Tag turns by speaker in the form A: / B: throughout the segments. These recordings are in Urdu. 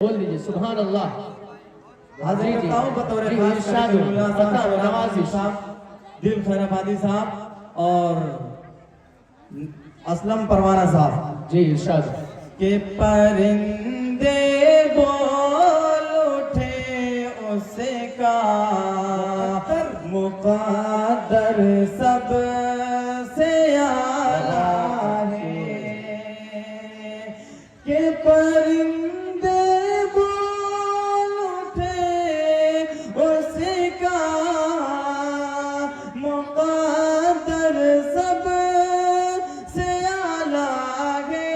A: بول دیجئے سبحان اللہ.
B: حاضر کرتا ہوں بطور خاص نوازی صاحب، دل خیر آبادی صاحب اور اسلم پروانہ صاحب.
A: جی ارشاد.
B: کہ پرندے بول اٹھے اس کا مقدر سب سے اعلیٰ ہے. کہ پرندے بول اٹھے اس کا مقدر سب سے اعلیٰ ہے.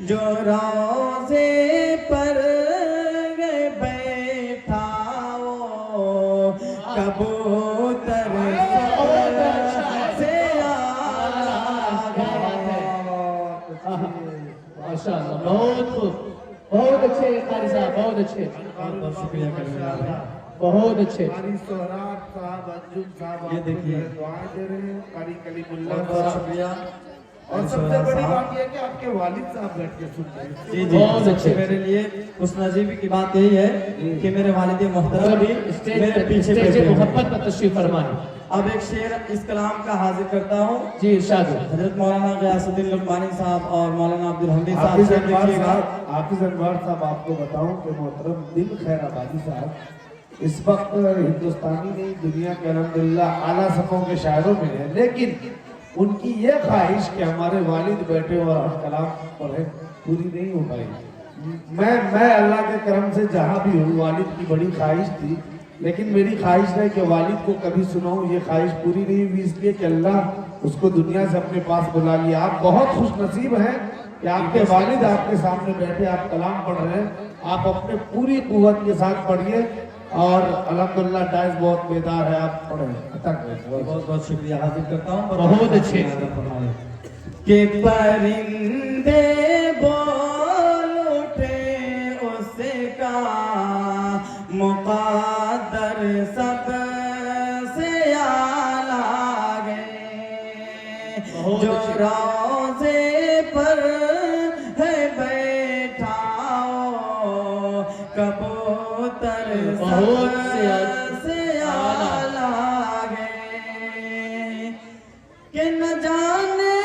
B: جو روضے پر بیٹھا ہو کبوتر سے اعلیٰ ہے.
A: ماشاءاللہ بہت خوب، بہت اچھے قاری صاحب، بہت اچھے،
B: بہت شکریہ کریں.
A: بہت اچھے.
C: قاری سہراب صاحب، انجم صاحب
B: یہ
C: آپ کو
B: دیکھیے.
C: دعائیں دے رہے ہیں. قاری کلیم اللہ
B: بہت بہت
C: صاحب.
B: شکریہ.
C: اور سب سے بڑی بات یہ ہے کہ آپ کے والد صاحب بیٹھ کے سن رہے ہیں.
B: جی
A: بہت
B: سب
A: اچھے.
B: سے میرے لیے خوش نصیبی کی بات یہی ہے کہ میرے والد محترم بھی میرے پیچھے
A: اسٹیج
B: بیٹھے ہیں.
A: محبت پر تشریف فرمائیں.
B: اب ایک شعر اس کلام کا حاضر کرتا ہوں.
A: جی ارشاد.
B: حضرت مولانا غیاث الدین لقمانی صاحب اور مولانا عبدالحمید صاحب
C: حافظ
B: سے
C: انوار
B: دیکھیے گا.
C: صاحب، حافظ انوار صاحب آپ کو بتاؤں کہ محترم دل خیر آبادی صاحب اس وقت ہندوستانی نہیں دنیا کے الحمدللہ اعلیٰ صفوں کے شاعروں میں ہیں، لیکن ان کی یہ خواہش کہ ہمارے والد بیٹھے اور ہم کلام پڑھیں پوری نہیں ہو پائی. میں اللہ کے کرم سے جہاں بھی ہوں، والد کی بڑی خواہش تھی، لیکن میری خواہش ہے کہ والد کو کبھی سناؤں، یہ خواہش پوری نہیں ہوئی، اس لیے کہ اللہ اس کو دنیا سے اپنے پاس بلا لیا. آپ بہت خوش نصیب ہیں کہ آپ کے والد آپ کے سامنے بیٹھے، آپ کلام پڑھ رہے ہیں. آپ اپنے پوری قوت کے ساتھ پڑھیے اور الحمدللہ ڈائز بہت بیدار ہے، آپ پڑھیں.
B: بہت بہت شکریہ. حاضر کرتا ہوں.
A: بہت اچھے.
B: کہ پرندے بول اٹھے اس کا مقدر سب سے اعلیٰ ہے. جو روضے پر ہے بیٹھا ہو کبوتر
A: بہت
B: سے اعلیٰ ہے. کہ نہ جانے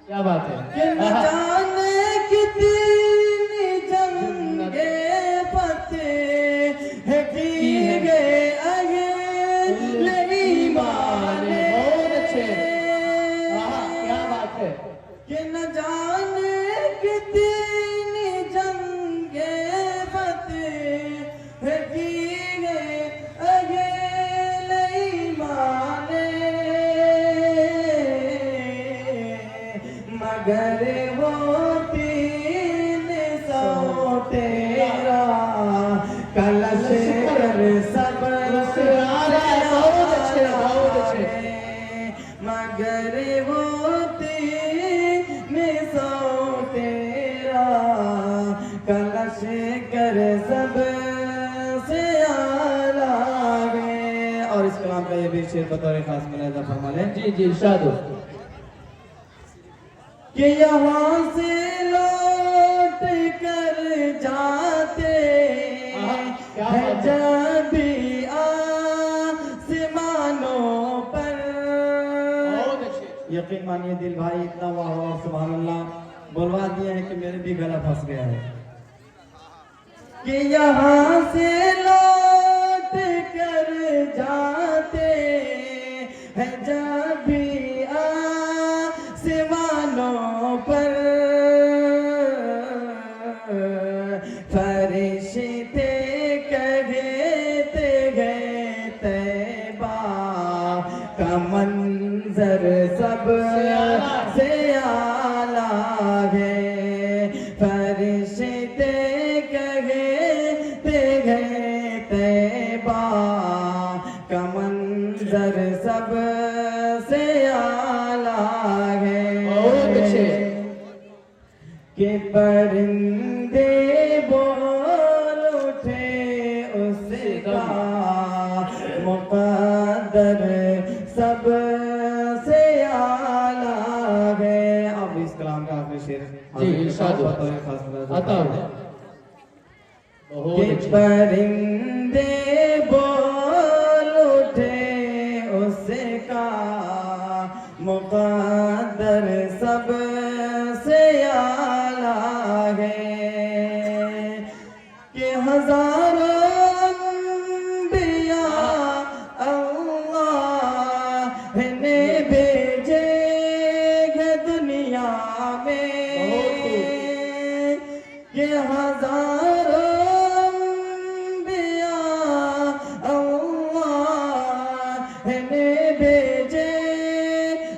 A: کیا بات ہے.
B: کہ نہ جانے کتنی جنگیں فتح کی گئے اہل ایمان.
A: بہت اچھے. کیا بات ہے.
B: کہ نہ جانے کتنی جنگیں فتح کی گئے اہل ایمان. مگر وہ 300 تیرا کلش کر سب سے مگر وہ 300 تیرا کلش کر سب سے اعلیٰ ہے. اور اس کلام کا یہ بھی شعر بطور خاص ملاحظہ فرما لیں.
A: جی جی ارشاد.
B: کہ یہاں سے لوٹ کر جاتے ہیں جب بھی آسمانوں پر. یقین مانیے دل بھائی اتنا واہ واہ سبحان اللہ بولوا دیا ہے کہ میرے بھی گلا پھنس گیا ہے. کہ یہاں سے لوٹ کر جاتے ہیں جب بھی آسمانوں پر فرشتے کہتے گئے طیبہ کا منظر سب سے اعلیٰ ہے. فرشتے کہتے گئے طیبہ کا منظر سب سے اعلیٰ ہے. کہ پرندے بول اٹھے اس کا مقدر سب سے اعلیٰ ہے. اب اس کلام کا
A: جی ارشاد ہو
B: بطور خاص نظر
A: عطا ہو بہت
B: کہ
A: اچھے
B: پرندے بول اٹھے اس کا مقدر سب سے اعلیٰ ہے کہ ہزاروں انبیاء اللہ نے بھیجے ہیں دنیا میں کہ ہزاروں انبیاء اللہ نے بھیجے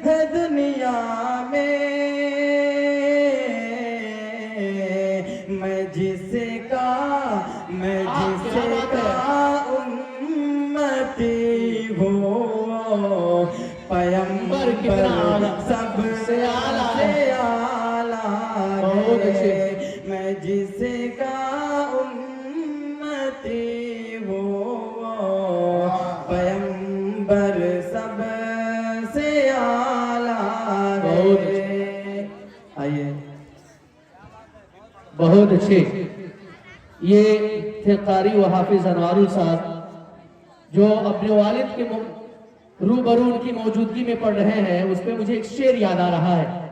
B: ہیں دنیا میں میں جس کا امتی ہوں پیغمبر سب سے اعلیٰ ہے میں جس کا امتی ہوں پیغمبر سب سے اعلیٰ ہے آئیے
A: بہت اچھے یہ تھے قاری و حافظ انوار صاحب جو اپنے والد کے روبرو ان کی موجودگی میں پڑھ رہے ہیں اس پہ مجھے ایک شعر یاد آ رہا ہے